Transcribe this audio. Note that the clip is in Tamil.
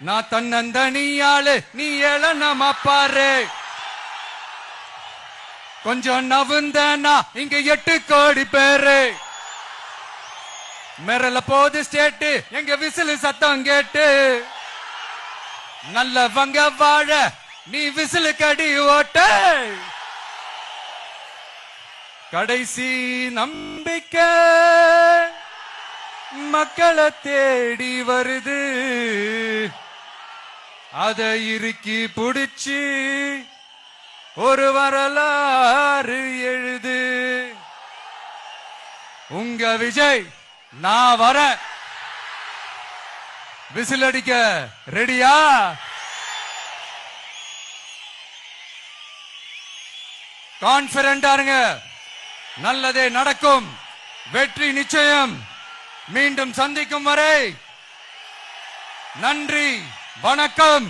நான் தன்னந்தனியாளு நீ ஏளனமா பாரு. கொஞ்சம் நவுந்தனா இங்க 8 கோடி பேரு. மிரல போது ஸ்டேட்டு எங்க விசிலு சத்தம் கேட்டு. நல்லவங்க வாழ நீ விசிலு கடி ஓட்ட. கடைசி நம்பிக்கை மக்களை தேடி வருது. அதை இறுக்கி புடிச்சு ஒரு வரலாறு எழுது. உங்க விஜய் நான் வர. விசில் அடிக்க ரெடியா? கான்பிடண்டா இருங்க. நல்லதே நடக்கும். வெற்றி நிச்சயம். மீண்டும் சந்திக்கும் வரை நன்றி, வணக்கம்.